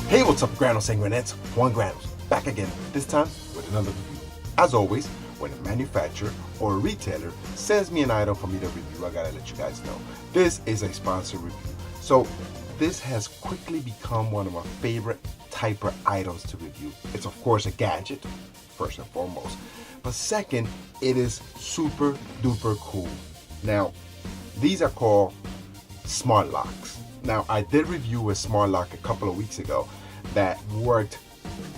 Hey, what's up, Granos and Granettes? Juan Granos, back again, this time with another review. As always, when a manufacturer or a retailer sends me an item for me to review, I gotta let you guys know. This is a sponsored review. So this has quickly become one of my favorite typer items to review. It's of course a gadget, first and foremost. But second, it is super duper cool. Now, these are called smart locks. Now, I did review a smart lock a couple of weeks ago that worked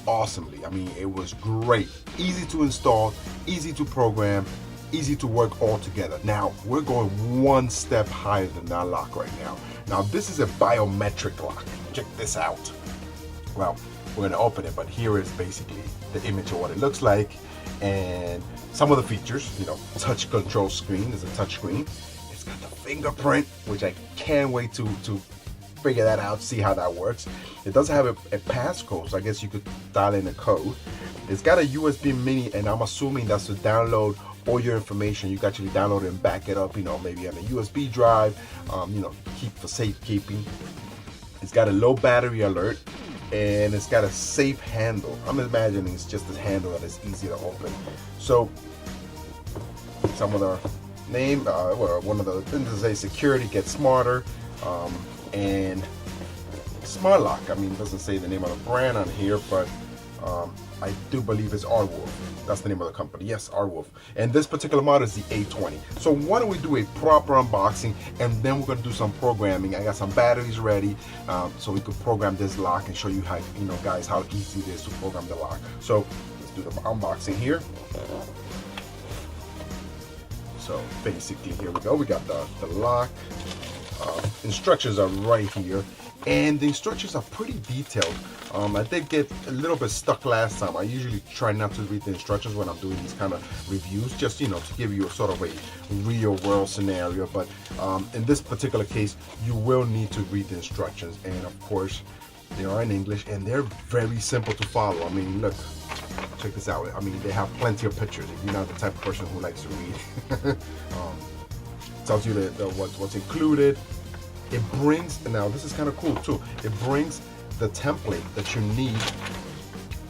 awesomely. I mean, it was great. Easy to install, easy to program, easy to work all together. Now, we're going one step higher than that lock right now. Now, this is a biometric lock. Check this out. Well, we're gonna open it, but here is basically the image of what it looks like and some of the features. You know, touch control screen is a touch screen. It's got the fingerprint, which I can't wait to figure that out, see how that works. It does have a passcode, so I guess you could dial in a code. It's got a USB mini, and I'm assuming that's to download all your information. You can actually download it and back it up, you know, maybe on a USB drive, you know, keep for safekeeping. It's got a low battery alert, and it's got a safe handle. I'm imagining it's just a handle that is easy to open. So some of the name, well, one of the things to say, security gets smarter, and smart lock. I mean, it doesn't say the name of the brand on here, but I do believe it's Ardwolf. That's the name of the company. Yes, Ardwolf. And this particular model is the A20. So why don't we do a proper unboxing, and then we're gonna do some programming. I got some batteries ready, so we could program this lock and show you how, you know, guys, how easy it is to program the lock. So let's do the unboxing here. So basically, here we go. We got the lock. Instructions are right here, and the instructions are pretty detailed. I did get a little bit stuck last time. I usually try not to read the instructions when I'm doing these kind of reviews, just, you know, to give you a sort of a real world scenario. But in this particular case, you will need to read the instructions, and of course they are in English, and they're very simple to follow. I mean, look, check this out. I mean, they have plenty of pictures if you're not the type of person who likes to read. Tells you what's included. It brings, now this is kind of cool too, it brings the template that you need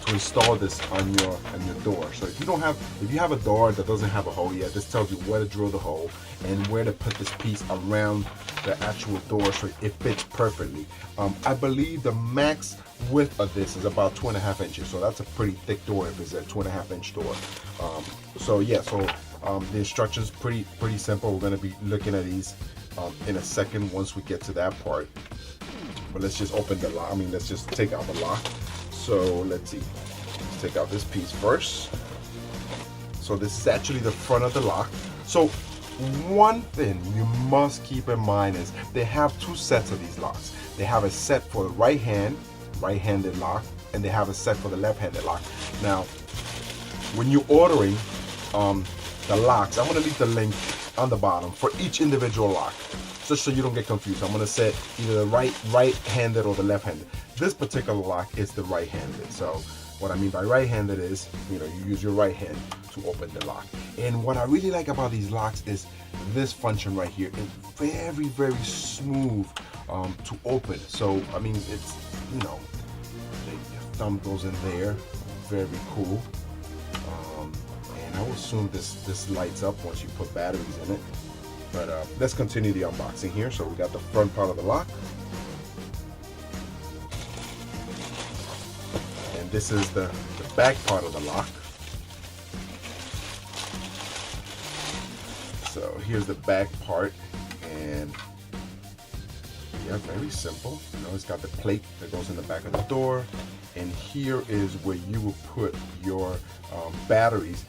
to install this on your door. So if you have a door that doesn't have a hole yet, this tells you where to drill the hole and where to put this piece around the actual door so it fits perfectly. I believe the max width of this is about 2.5 inches, so that's a pretty thick door if it's a 2.5 inch door. So yeah, so the instructions pretty simple. We're going to be looking at these in a second once we get to that part. But let's just open the lock. I mean, let's just take out the lock. So let's see. Let's take out this piece first. So this is actually the front of the lock. So one thing you must keep in mind is they have two sets of these locks. They have a set for the right-handed lock, and they have a set for the left-handed lock. Now, when you're ordering the locks, I'm going to leave the link on the bottom for each individual lock, just so you don't get confused. I'm going to set either the right-handed or the left-handed. This particular lock is the right-handed. So what I mean by right-handed is, you know, you use your right hand to open the lock. And what I really like about these locks is this function right here. It's very, very smooth to open. So I mean, it's, you know, your thumb goes in there, very cool. And I will assume this lights up once you put batteries in it. But let's continue the unboxing here. So we got the front part of the lock, and this is the back part of the lock. So here's the back part, and yeah, very simple. You know, it's got the plate that goes in the back of the door, and here is where you will put your batteries.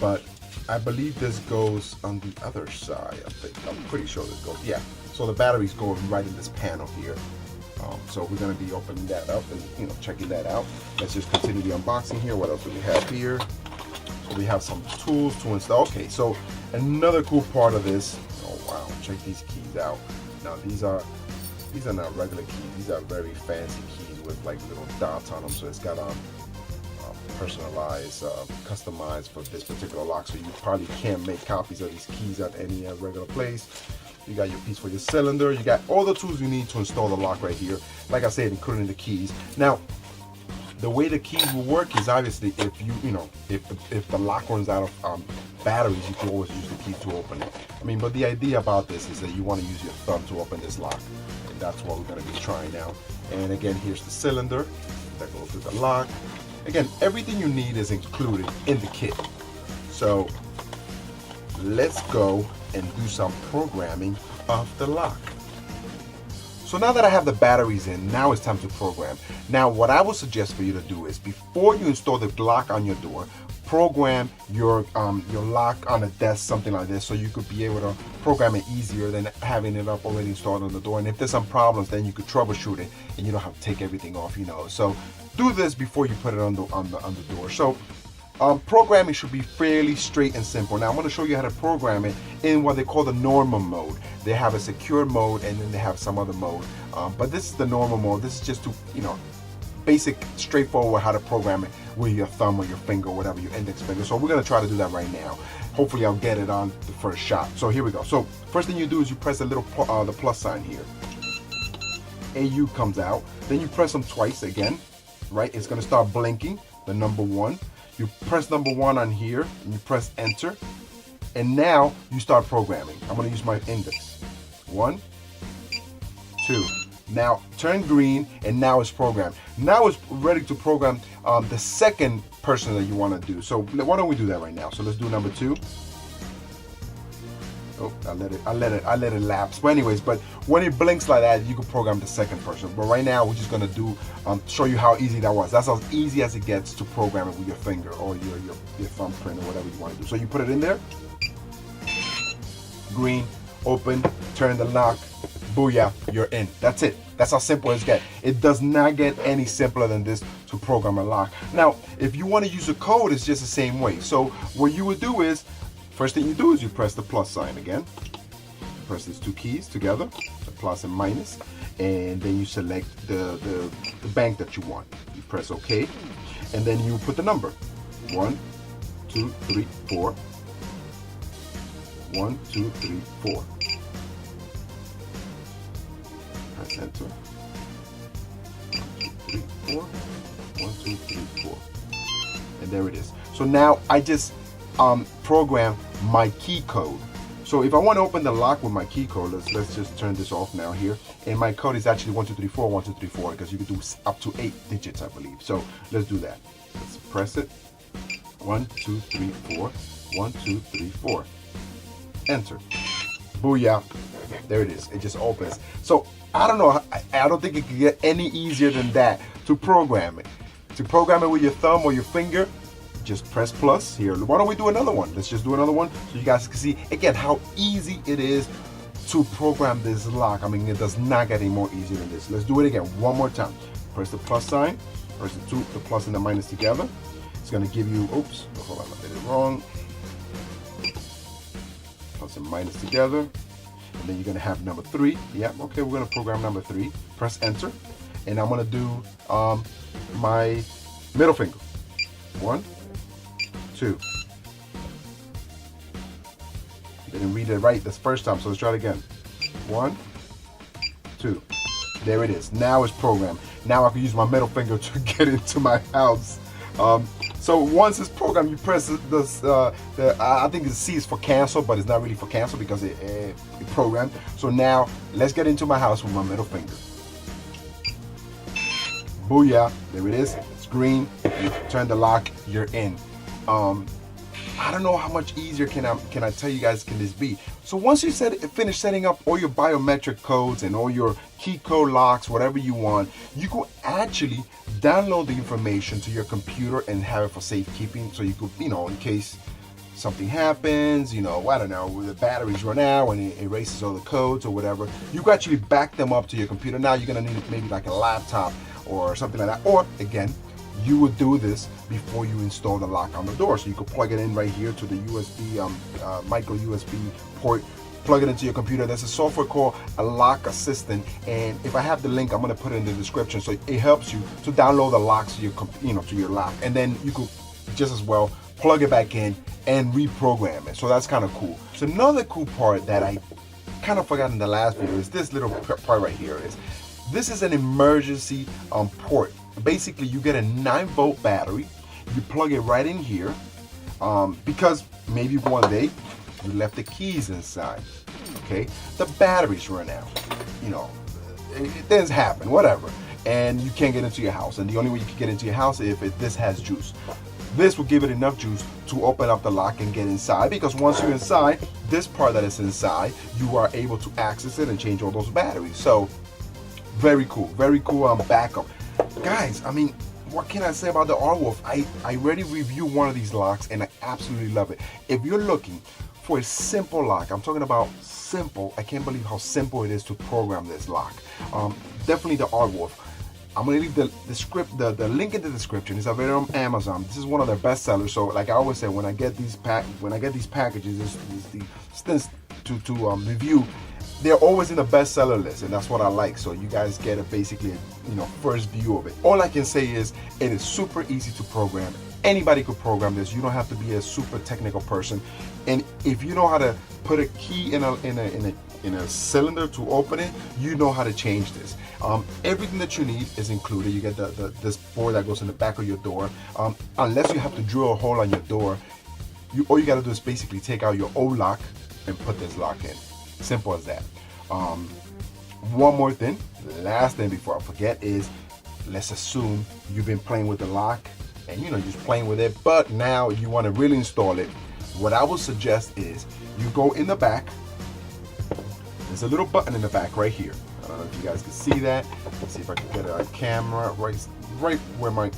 But I believe this goes on the other side. I'm pretty sure this goes, yeah. So the batteries go right in this panel here. So we're going to be opening that up and, you know, checking that out. Let's just continue the unboxing here. What else do we have here? So we have some tools to install. Okay, so another cool part of this. Oh wow, check these keys out. Now these are not regular keys. These are very fancy keys with like little dots on them. So it's got personalized, customized for this particular lock. So you probably can't make copies of these keys at any regular place. You got your piece for your cylinder. You got all the tools you need to install the lock right here. Like I said, including the keys. Now, the way the keys will work is obviously if the lock runs out of batteries, you can always use the key to open it. I mean, but the idea about this is that you want to use your thumb to open this lock, and that's what we're going to be trying now. And again, here's the cylinder that goes with the lock. Again, everything you need is included in the kit. So let's go and do some programming of the lock. So now that I have the batteries in, now it's time to program. Now what I would suggest for you to do is, before you install the lock on your door, program your lock on a desk, something like this, so you could be able to program it easier than having it up already installed on the door. And if there's some problems, then you could troubleshoot it and you don't have to take everything off, So do this before you put it on the door. So programming should be fairly straight and simple. Now I'm going to show you how to program it in what they call the normal mode. They have a secure mode and then they have some other mode. But this is the normal mode. This is just to, basic, straightforward how to program it with your thumb or your finger or whatever, your index finger. So we're going to try to do that right now. Hopefully I'll get it on the first shot. So here we go. So first thing you do is you press the little the plus sign here. AU comes out. Then you press them twice again, right? It's going to start blinking, the number 1. You press number 1 on here and you press enter, and now you start programming. I'm going to use my index. 1, 2. Now turn green, and now it's programmed. Now it's ready to program the second person that you want to do. So why don't we do that right now? So let's do number 2. Oh, I let it lapse. But anyways, but when it blinks like that, you can program the second person. But right now, we're just gonna do show you how easy that was. That's as easy as it gets to program it with your finger or your thumbprint or whatever you want to do. So you put it in there. Green, open, turn the lock. Booyah, you're in. That's it. That's how simple it gets. It does not get any simpler than this to program a lock. Now, if you want to use a code, it's just the same way. So what you would do is, first thing you do is you press the plus sign again. Press these 2 keys together, the plus and minus, and then you select the bank that you want. You press OK, and then you put the number. 1, 2, 3, 4. 1, 2, 3, 4. Press enter. 1, 2, 3, 4. 1, 2, 3, 4. And there it is. So now I just program my key code. So if I want to open the lock with my key code, let's just turn this off now here. And my code is actually 1, 2, 3, 4, 1, 2, 3, 4, because you can do up to 8 digits, I believe. So let's do that. Let's press it. 1, 2, 3, 4. 1, 2, 3, 4. Enter. Booyah. There it is. It just opens. So I don't know. I don't think it can get any easier than that to program it. To program it with your thumb or your finger, just press plus here. Why don't we do another one? Let's just do another one so you guys can see again how easy it is to program this lock. I mean, it does not get any more easier than this. Let's do it again one more time. Press the plus sign, press the plus and the minus together. It's going to give you, oops, hold on, I did it wrong. Plus and minus together. And then you're going to have number 3. Yeah, okay, we're going to program number 3. Press enter. And I'm going to do my middle finger. 1, 2. Didn't read it right this first time, so let's try it again. 1, 2. There it is. Now it's programmed. Now I can use my middle finger to get into my house. So once it's programmed, you press I think the C is for cancel, but it's not really for cancel because it programmed. So now let's get into my house with my middle finger. Booyah! There it is. It's green. You turn the lock. You're in. I don't know how much easier can I tell you guys can this be. So once you finish setting up all your biometric codes and all your key code locks, whatever you want, you can actually download the information to your computer and have it for safekeeping. So you could, in case something happens, I don't know, the batteries run out and it erases all the codes or whatever, you can actually back them up to your computer. Now you're gonna need maybe like a laptop or something like that. Or again, you would do this before you install the lock on the door. So you could plug it in right here to the USB, micro USB port, plug it into your computer. There's a software called a Lock Assistant, and if I have the link, I'm gonna put it in the description. So it helps you to download the locks to your, to your lock, and then you could just as well plug it back in and reprogram it. So that's kind of cool. So another cool part that I kind of forgot in the last video is this little part right here. This is an emergency port. Basically, you get a 9-volt battery. You plug it right in here because maybe one day you left the keys inside. Okay, the batteries run out. You know, things happen, whatever, and you can't get into your house. And the only way you can get into your house is if this has juice. This will give it enough juice to open up the lock and get inside, because once you're inside, this part that is inside, you are able to access it and change all those batteries. So very cool backup. Guys, I mean, what can I say about the Ardwolf? I already reviewed one of these locks and I absolutely love it. If you're looking for a simple lock, I'm talking about simple, I can't believe how simple it is to program this lock. Definitely the Ardwolf. I'm gonna leave the link in the description. It's available on Amazon. This is one of their best sellers. So like I always say, when I get these packages, the stints to review, they're always in the bestseller list, and that's what I like. So you guys get basically first view of it. All I can say is it is super easy to program. Anybody could program this. You don't have to be a super technical person. And if you know how to put a key in a cylinder to open it, you know how to change this. Everything that you need is included. You get this board that goes in the back of your door. Unless you have to drill a hole on your door, all you got to do is basically take out your old lock and put this lock in. Simple as that. One more thing, last thing before I forget is, let's assume you've been playing with the lock and you're just playing with it, but now you want to really install it. What I would suggest is you go in the back. There's a little button in the back right here. I don't know if you guys can see that. Let's see if I can get a camera right where my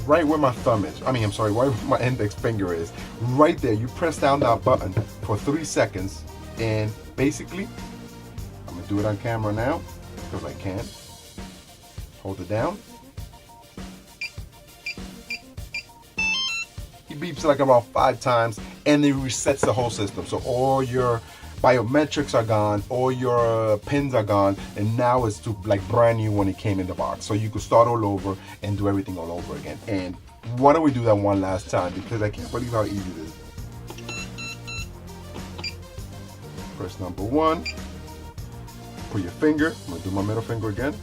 right where my thumb is. I'm sorry, right where my index finger is. Right there, you press down that button for 3 seconds, and basically, I'm gonna do it on camera now because I can. Hold it down. He beeps like about 5 times, and it resets the whole system. So all your biometrics are gone, all your pins are gone, and now it's like brand new when it came in the box. So you could start all over and do everything all over again. And why don't we do that one last time, because I can't believe how easy it is. Press number 1, put your finger, I'm gonna do my middle finger again.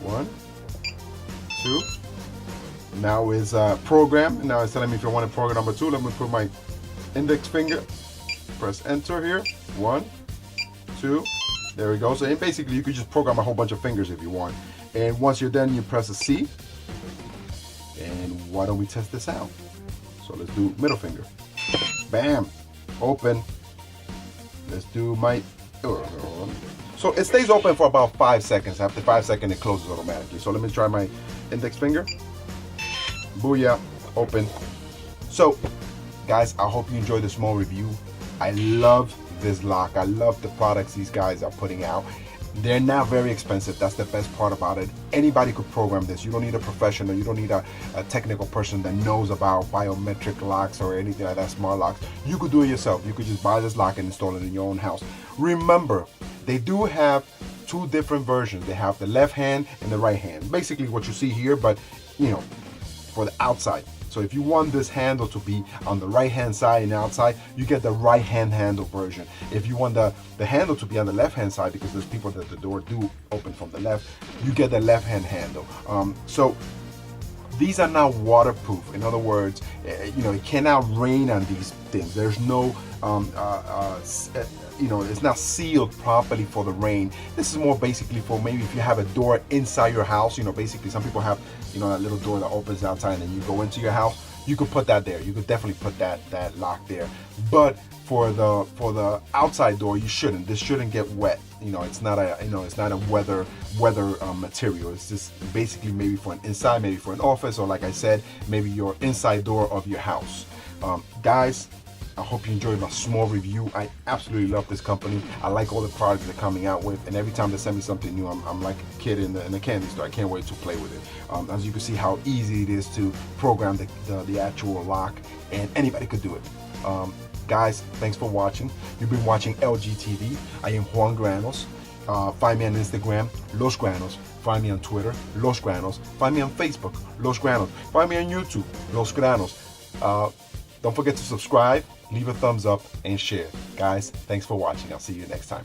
1, 2. Now is program. Now it's telling me if I want to program number 2. Let me put my index finger, press enter here. 1, 2, there we go. So basically you could just program a whole bunch of fingers if you want. And once you're done, you press a C. And why don't we test this out? So let's do middle finger. Bam, open. Let's do my, so it stays open for about 5 seconds. After 5 seconds, it closes automatically. So let me try my index finger. Booyah, open. So guys, I hope you enjoyed the small review. I love this lock. I love the products these guys are putting out. They're not very expensive. That's the best part about it. Anybody could program this. You don't need a professional. You don't need a technical person that knows about biometric locks or anything like that, smart locks. You could do it yourself. You could just buy this lock and install it in your own house. Remember, they do have 2 different versions. They have the left hand and the right hand. Basically what you see here, but for the outside. So if you want this handle to be on the right hand side and outside, you get the right hand handle version. If you want the handle to be on the left hand side, because there's people that the door do open from the left, you get the left hand handle. So these are now waterproof. In other words, it cannot rain on these things. There's no it's not sealed properly for the rain. This is more basically for maybe if you have a door inside your house. Basically some people have that little door that opens outside and then you go into your house. You could put that there. You could definitely put that lock there. But for the outside door, you shouldn't. This shouldn't get wet. It's not a weather material. It's just basically maybe for an inside, maybe for an office, or like I said, maybe your inside door of your house. Guys, I hope you enjoyed my small review. I absolutely love this company. I like all the products they're coming out with, and every time they send me something new, I'm like a kid in the candy store. I can't wait to play with it. As you can see how easy it is to program the actual lock, and anybody could do it. Guys, thanks for watching. You've been watching LGTV. I am Juan Granos. Find me on Instagram, Los Granos. Find me on Twitter, Los Granos. Find me on Facebook, Los Granos. Find me on YouTube, Los Granos. Don't forget to subscribe, leave a thumbs up, and share. Guys, thanks for watching. I'll see you next time.